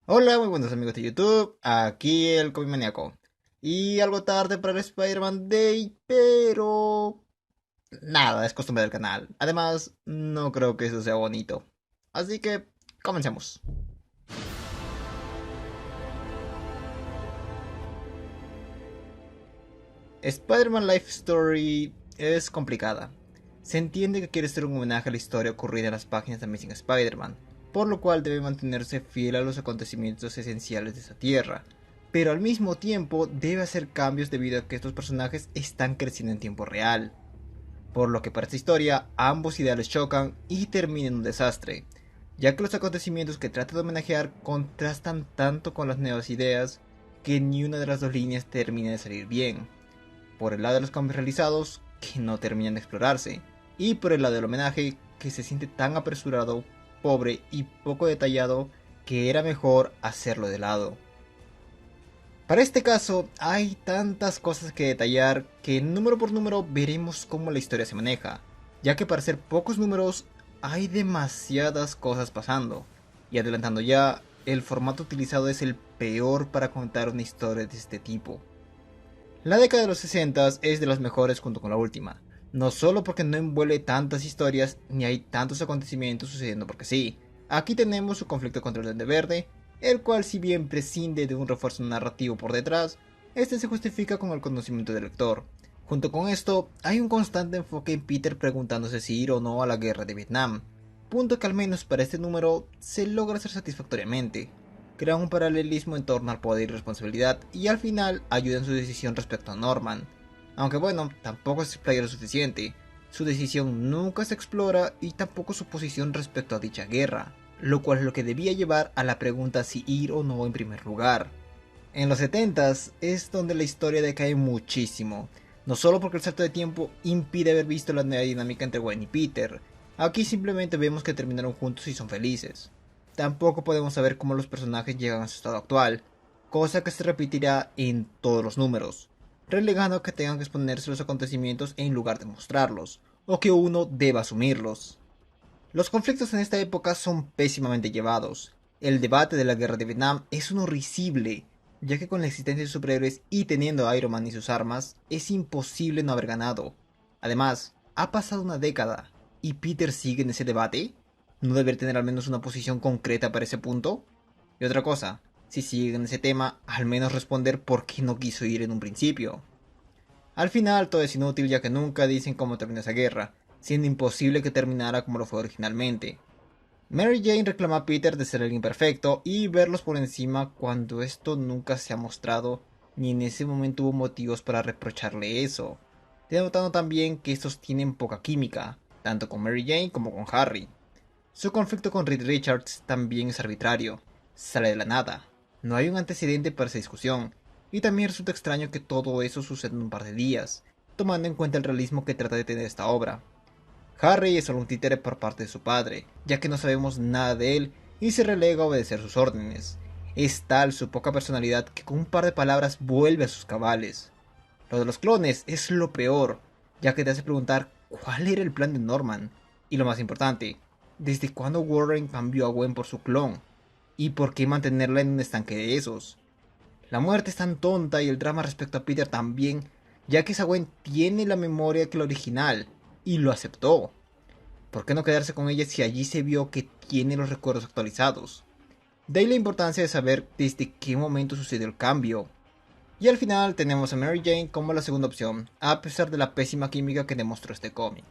Hola, muy buenos amigos de YouTube, aquí el Comic Maníaco. Y algo tarde para el Spider-Man Day, pero nada, es costumbre del canal. Además, no creo que eso sea bonito. Así que, comencemos. Spider-Man Life Story es complicada. Se entiende que quiere ser un homenaje a la historia ocurrida en las páginas de Amazing Spider-Man, por lo cual debe mantenerse fiel a los acontecimientos esenciales de esa tierra, pero al mismo tiempo debe hacer cambios debido a que estos personajes están creciendo en tiempo real, por lo que para esta historia ambos ideales chocan y terminan en un desastre, ya que los acontecimientos que trata de homenajear contrastan tanto con las nuevas ideas que ni una de las dos líneas termina de salir bien, por el lado de los cambios realizados que no terminan de explorarse, y por el lado del homenaje que se siente tan apresurado, pobre y poco detallado que era mejor hacerlo de lado. Para este caso hay tantas cosas que detallar que número por número veremos cómo la historia se maneja, ya que para ser pocos números hay demasiadas cosas pasando, y adelantando ya, el formato utilizado es el peor para contar una historia de este tipo. La década de los 60 es de las mejores junto con la última, no solo porque no envuelve tantas historias ni hay tantos acontecimientos sucediendo porque sí. Aquí tenemos su conflicto contra el Duende Verde, el cual si bien prescinde de un refuerzo narrativo por detrás, este se justifica con el conocimiento del lector. Junto con esto, hay un constante enfoque en Peter preguntándose si ir o no a la guerra de Vietnam, punto que al menos para este número se logra hacer satisfactoriamente, crean un paralelismo en torno al poder y responsabilidad y al final ayudan en su decisión respecto a Norman. Aunque bueno, tampoco se explaya lo suficiente. Su decisión nunca se explora y tampoco su posición respecto a dicha guerra, lo cual es lo que debía llevar a la pregunta si ir o no en primer lugar. En los 70s es donde la historia decae muchísimo, no solo porque el salto de tiempo impide haber visto la nueva dinámica entre Gwen y Peter, aquí simplemente vemos que terminaron juntos y son felices. Tampoco podemos saber cómo los personajes llegan a su estado actual, cosa que se repetirá en todos los números, relegando a que tengan que exponerse a los acontecimientos en lugar de mostrarlos, o que uno deba asumirlos. Los conflictos en esta época son pésimamente llevados. El debate de la guerra de Vietnam es uno risible, ya que con la existencia de superhéroes y teniendo a Iron Man y sus armas, es imposible no haber ganado. Además, ha pasado una década, ¿y Peter sigue en ese debate? ¿No debería tener al menos una posición concreta para ese punto? Y otra cosa, si sigue en ese tema, al menos responder por qué no quiso ir en un principio. Al final todo es inútil ya que nunca dicen cómo terminó esa guerra, siendo imposible que terminara como lo fue originalmente. Mary Jane reclama a Peter de ser el imperfecto y verlos por encima cuando esto nunca se ha mostrado ni en ese momento hubo motivos para reprocharle eso, denotando también que estos tienen poca química, tanto con Mary Jane como con Harry. Su conflicto con Reed Richards también es arbitrario, sale de la nada, no hay un antecedente para esa discusión, y también resulta extraño que todo eso suceda en un par de días, tomando en cuenta el realismo que trata de tener esta obra. Harry es solo un títere por parte de su padre, ya que no sabemos nada de él y se relega a obedecer sus órdenes. Es tal su poca personalidad que con un par de palabras vuelve a sus cabales. Lo de los clones es lo peor, ya que te hace preguntar cuál era el plan de Norman. Y lo más importante, ¿desde cuándo Warren cambió a Gwen por su clon? ¿Y por qué mantenerla en un estanque de esos? La muerte es tan tonta y el drama respecto a Peter también, ya que esa Gwen tiene la memoria que la original, y lo aceptó. ¿Por qué no quedarse con ella si allí se vio que tiene los recuerdos actualizados? De ahí la importancia de saber desde qué momento sucedió el cambio. Y al final tenemos a Mary Jane como la segunda opción, a pesar de la pésima química que demostró este cómic.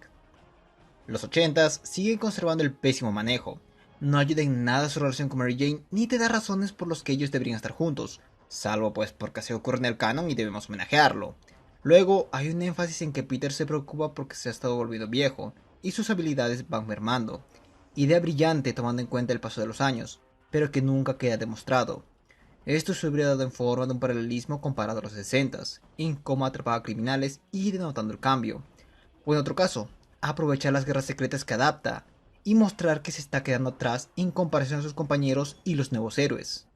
Los 80s siguen conservando el pésimo manejo. No ayuda en nada su relación con Mary Jane ni te da razones por los que ellos deberían estar juntos, salvo pues porque se ocurre en el canon y debemos homenajearlo. Luego hay un énfasis en que Peter se preocupa porque se ha estado volviendo viejo y sus habilidades van mermando. Idea brillante tomando en cuenta el paso de los años, pero que nunca queda demostrado. Esto se hubiera dado en forma de un paralelismo comparado a los 60s, en cómo atrapaba a criminales y denotando el cambio. O en otro caso, aprovechar las guerras secretas que adapta y mostrar que se está quedando atrás en comparación a sus compañeros y los nuevos héroes.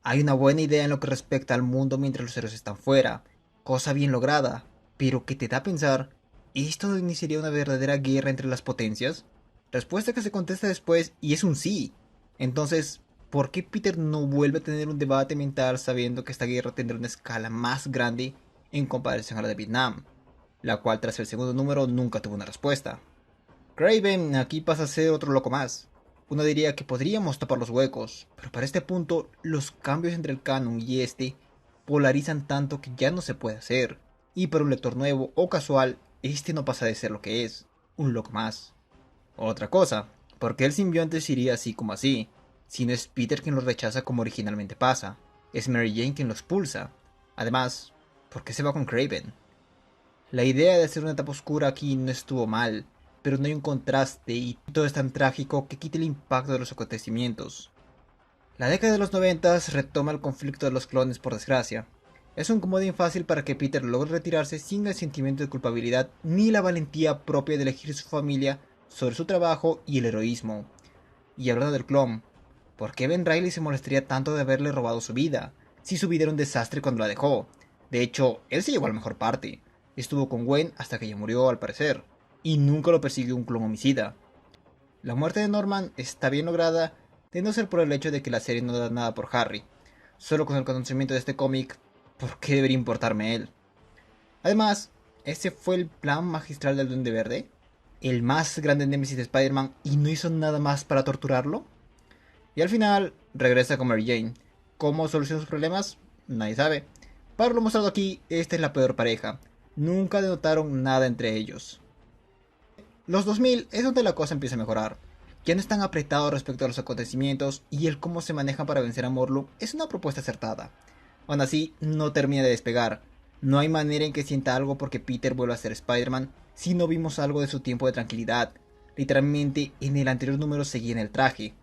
Hay una buena idea en lo que respecta al mundo mientras los héroes están fuera, cosa bien lograda, pero que te da a pensar, ¿esto no iniciaría una verdadera guerra entre las potencias? Respuesta que se contesta después y es un sí. Entonces, ¿Por qué Peter no vuelve a tener un debate mental sabiendo que esta guerra tendrá una escala más grande en comparación a la de Vietnam, la cual tras el segundo número nunca tuvo una respuesta? Kraven aquí pasa a ser otro loco más. Uno diría que podríamos tapar los huecos, pero para este punto los cambios entre el canon y este polarizan tanto que ya no se puede hacer, y para un lector nuevo o casual, este no pasa de ser lo que es, un loco más. Otra cosa, ¿por qué el simbionte se iría así como así? Si no es Peter quien los rechaza como originalmente pasa, es Mary Jane quien los expulsa. Además, ¿por qué se va con Kraven? La idea de hacer una etapa oscura aquí no estuvo mal, pero no hay un contraste y todo es tan trágico que quita el impacto de los acontecimientos. La década de los 90 retoma el conflicto de los clones por desgracia. Es un comodín fácil para que Peter logre retirarse sin el sentimiento de culpabilidad ni la valentía propia de elegir su familia sobre su trabajo y el heroísmo. Y hablando del clon, ¿por qué Ben Reilly se molestaría tanto de haberle robado su vida, si su vida era un desastre cuando la dejó? De hecho, él se llevó a la mejor parte. Estuvo con Gwen hasta que ella murió al parecer, y nunca lo persiguió un clon homicida. La muerte de Norman está bien lograda, de no ser por el hecho de que la serie no da nada por Harry. Solo con el conocimiento de este cómic, ¿por qué debería importarme él? Además, ¿ese fue el plan magistral del Duende Verde? ¿El más grande némesis de Spider-Man y no hizo nada más para torturarlo? Y al final, regresa con Mary Jane. ¿Cómo soluciona sus problemas? Nadie sabe. Para lo mostrado aquí, esta es la peor pareja. Nunca denotaron nada entre ellos. Los 2000 es donde la cosa empieza a mejorar. Ya no están apretados respecto a los acontecimientos y el cómo se manejan para vencer a Morlun es una propuesta acertada. Aún así, no termina de despegar. No hay manera en que sienta algo porque Peter vuelva a ser Spider-Man si no vimos algo de su tiempo de tranquilidad. Literalmente, en el anterior número seguía en el traje.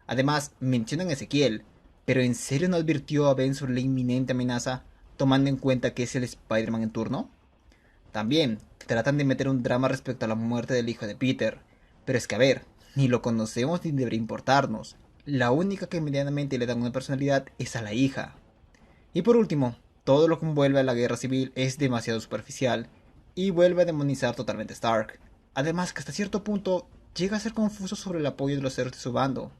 Además, mencionan a Ezequiel, pero ¿en serio no advirtió a Ben sobre la inminente amenaza, tomando en cuenta que es el Spider-Man en turno? También tratan de meter un drama respecto a la muerte del hijo de Peter, pero es que a ver, ni lo conocemos ni debería importarnos. La única que medianamente le dan una personalidad es a la hija. Y por último, todo lo que envuelve a la guerra civil es demasiado superficial y vuelve a demonizar totalmente a Stark. Además que hasta cierto punto llega a ser confuso sobre el apoyo de los héroes de su bando.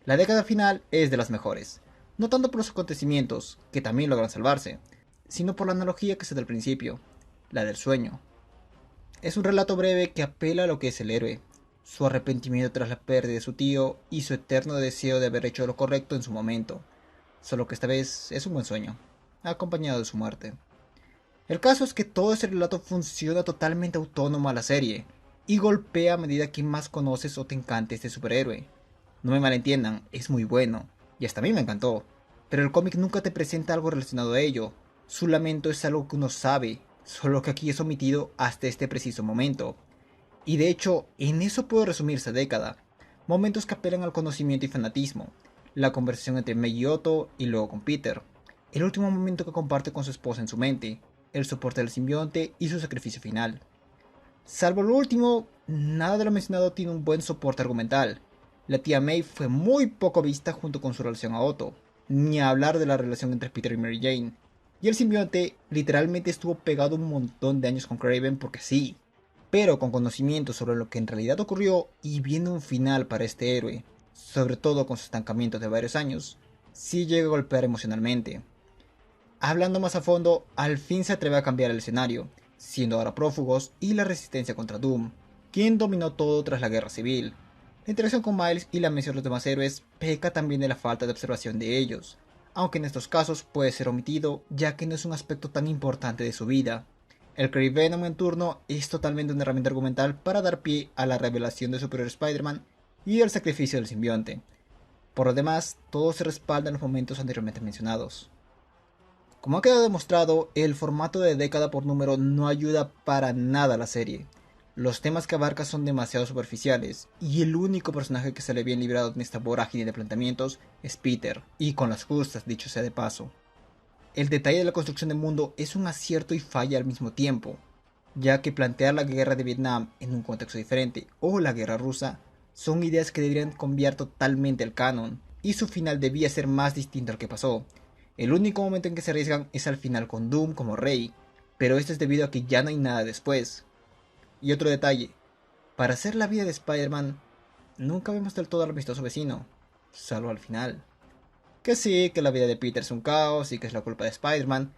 La década final es de las mejores, no tanto por los acontecimientos, que también logran salvarse, sino por la analogía que se da al principio, la del sueño. Es un relato breve que apela a lo que es el héroe, su arrepentimiento tras la pérdida de su tío y su eterno deseo de haber hecho lo correcto en su momento, solo que esta vez es un buen sueño, acompañado de su muerte. El caso es que todo ese relato funciona totalmente autónomo a la serie, y golpea a medida que más conoces o te encante este superhéroe. No me malentiendan, es muy bueno, y hasta a mí me encantó, pero el cómic nunca te presenta algo relacionado a ello. Su lamento es algo que uno sabe, solo que aquí es omitido hasta este preciso momento. Y de hecho, en eso puedo resumir esta década. Momentos que apelan al conocimiento y fanatismo. La conversación entre Meg y Otto y luego con Peter. El último momento que comparte con su esposa en su mente. El soporte del simbionte y su sacrificio final. Salvo lo último, nada de lo mencionado tiene un buen soporte argumental. La tía May fue muy poco vista junto con su relación a Otto, ni a hablar de la relación entre Peter y Mary Jane. Y el simbionte literalmente estuvo pegado un montón de años con Kraven porque sí, pero con conocimiento sobre lo que en realidad ocurrió y viendo un final para este héroe, sobre todo con su estancamiento de varios años, sí llega a golpear emocionalmente. Hablando más a fondo, al fin se atreve a cambiar el escenario, siendo ahora prófugos y la resistencia contra Doom, quien dominó todo tras la guerra civil. La interacción con Miles y la mención de los demás héroes peca también de la falta de observación de ellos, aunque en estos casos puede ser omitido ya que no es un aspecto tan importante de su vida. El Kree Venom en turno es totalmente una herramienta argumental para dar pie a la revelación de Superior Spider-Man y el sacrificio del simbionte. Por lo demás, todo se respalda en los momentos anteriormente mencionados. Como ha quedado demostrado, el formato de década por número no ayuda para nada a la serie. Los temas que abarca son demasiado superficiales, y el único personaje que sale bien librado en esta vorágine de planteamientos es Peter, y con las justas, dicho sea de paso. El detalle de la construcción del mundo es un acierto y falla al mismo tiempo, ya que plantear la guerra de Vietnam en un contexto diferente o la guerra rusa son ideas que deberían cambiar totalmente el canon, y su final debía ser más distinto al que pasó. El único momento en que se arriesgan es al final con Doom como rey, pero esto es debido a que ya no hay nada después. Y otro detalle, para hacer la vida de Spider-Man, nunca vemos del todo al amistoso vecino, salvo al final. Que sí, que la vida de Peter es un caos y que es la culpa de Spider-Man,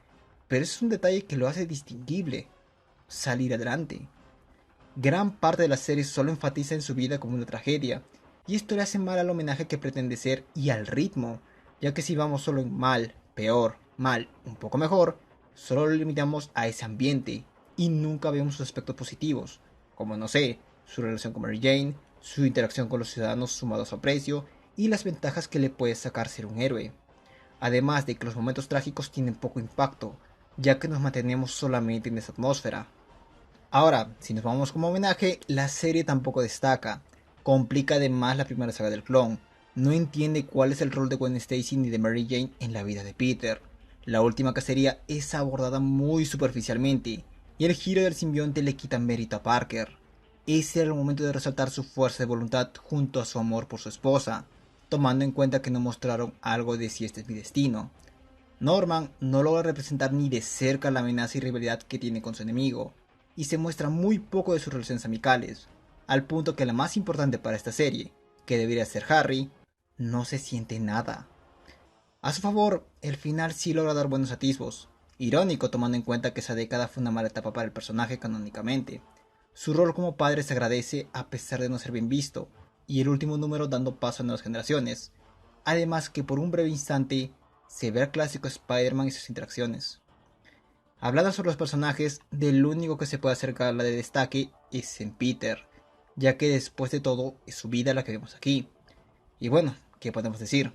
pero eso es un detalle que lo hace distinguible, salir adelante. Gran parte de la serie solo enfatiza en su vida como una tragedia, y esto le hace mal al homenaje que pretende ser y al ritmo, ya que si vamos solo en mal, peor, mal, un poco mejor, solo lo limitamos a ese ambiente, y nunca vemos sus aspectos positivos, como no sé, su relación con Mary Jane, su interacción con los ciudadanos sumado a su aprecio, y las ventajas que le puede sacar ser un héroe. Además de que los momentos trágicos tienen poco impacto, ya que nos mantenemos solamente en esa atmósfera. Ahora, si nos vamos como homenaje, la serie tampoco destaca. Complica además la primera saga del clon. No entiende cuál es el rol de Gwen Stacy ni de Mary Jane en la vida de Peter. La última cacería es abordada muy superficialmente, y el giro del simbionte le quita mérito a Parker. Ese era el momento de resaltar su fuerza de voluntad junto a su amor por su esposa, tomando en cuenta que no mostraron algo de si este es mi destino. Norman no logra representar ni de cerca la amenaza y rivalidad que tiene con su enemigo, y se muestra muy poco de sus relaciones amicales, al punto que la más importante para esta serie, que debería ser Harry, no se siente nada. A su favor, el final sí logra dar buenos atisbos, irónico tomando en cuenta que esa década fue una mala etapa para el personaje canónicamente. Su rol como padre se agradece a pesar de no ser bien visto, y el último número dando paso a nuevas generaciones, además que por un breve instante se ve al clásico Spider-Man y sus interacciones. Hablando sobre los personajes, del único que se puede acercar a la de destaque es en Peter, ya que después de todo es su vida la que vemos aquí. Y bueno, ¿qué podemos decir?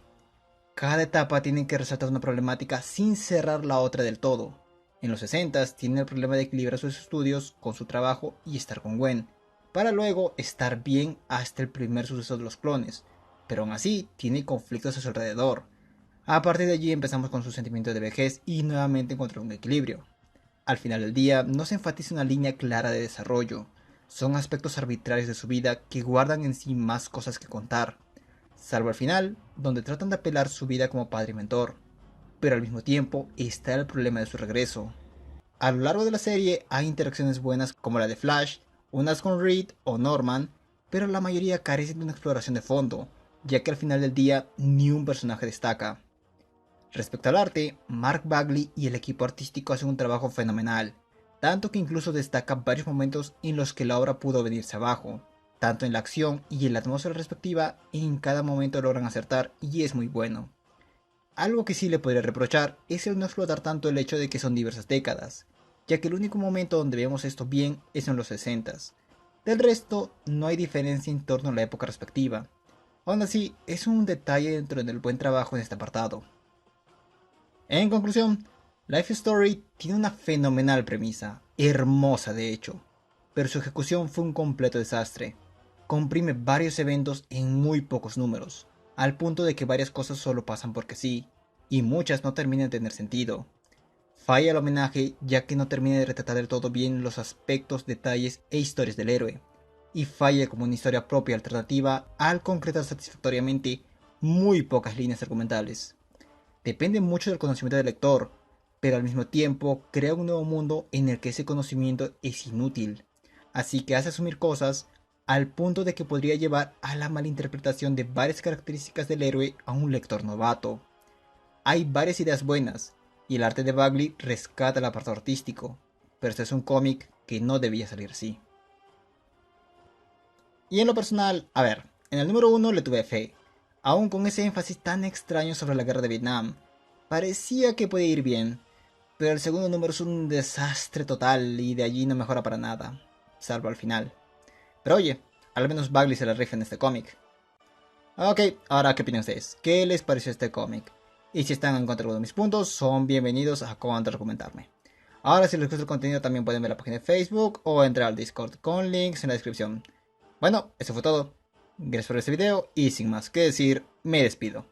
Cada etapa tiene que resaltar una problemática sin cerrar la otra del todo. En los 60 tiene el problema de equilibrar sus estudios con su trabajo y estar con Gwen, para luego estar bien hasta el primer suceso de los clones, pero aún así tiene conflictos a su alrededor. A partir de allí empezamos con su sentimiento de vejez y nuevamente encontrar un equilibrio. Al final del día no se enfatiza una línea clara de desarrollo, son aspectos arbitrarios de su vida que guardan en sí más cosas que contar, salvo al final, donde tratan de apelar su vida como padre y mentor, pero al mismo tiempo está el problema de su regreso. A lo largo de la serie hay interacciones buenas como la de Flash, unas con Reed o Norman, pero la mayoría carecen de una exploración de fondo, ya que al final del día ni un personaje destaca. Respecto al arte, Mark Bagley y el equipo artístico hacen un trabajo fenomenal, tanto que incluso destaca varios momentos en los que la obra pudo venirse abajo, tanto en la acción y en la atmósfera respectiva, en cada momento logran acertar y es muy bueno. Algo que sí le podría reprochar es el no explotar tanto el hecho de que son diversas décadas, ya que el único momento donde vemos esto bien es en los 60s. Del resto, no hay diferencia en torno a la época respectiva. Aún así, es un detalle dentro del buen trabajo en este apartado. En conclusión, Life Story tiene una fenomenal premisa, hermosa de hecho, pero su ejecución fue un completo desastre. Comprime varios eventos en muy pocos números, al punto de que varias cosas solo pasan porque sí, y muchas no terminan de tener sentido. Falla el homenaje ya que no termina de retratar del todo bien los aspectos, detalles e historias del héroe, y falla como una historia propia alternativa al concretar satisfactoriamente muy pocas líneas argumentales. Depende mucho del conocimiento del lector, pero al mismo tiempo crea un nuevo mundo en el que ese conocimiento es inútil, así que hace asumir cosas al punto de que podría llevar a la malinterpretación de varias características del héroe a un lector novato. Hay varias ideas buenas, y el arte de Bagley rescata el apartado artístico, pero este es un cómic que no debía salir así. Y en lo personal, a ver, en el número 1 le tuve fe, aún con ese énfasis tan extraño sobre la guerra de Vietnam. Parecía que podía ir bien, pero el segundo número es un desastre total y de allí no mejora para nada, salvo al final. Pero oye, al menos Bagley se la rifa en este cómic. Ok, ahora qué opinan ustedes, ¿qué les pareció este cómic? Y si están en contra de uno de mis puntos, son bienvenidos a comentarme. Ahora si les gusta el contenido también pueden ver la página de Facebook o entrar al Discord con links en la descripción. Bueno, eso fue todo. Gracias por este video y sin más que decir, me despido.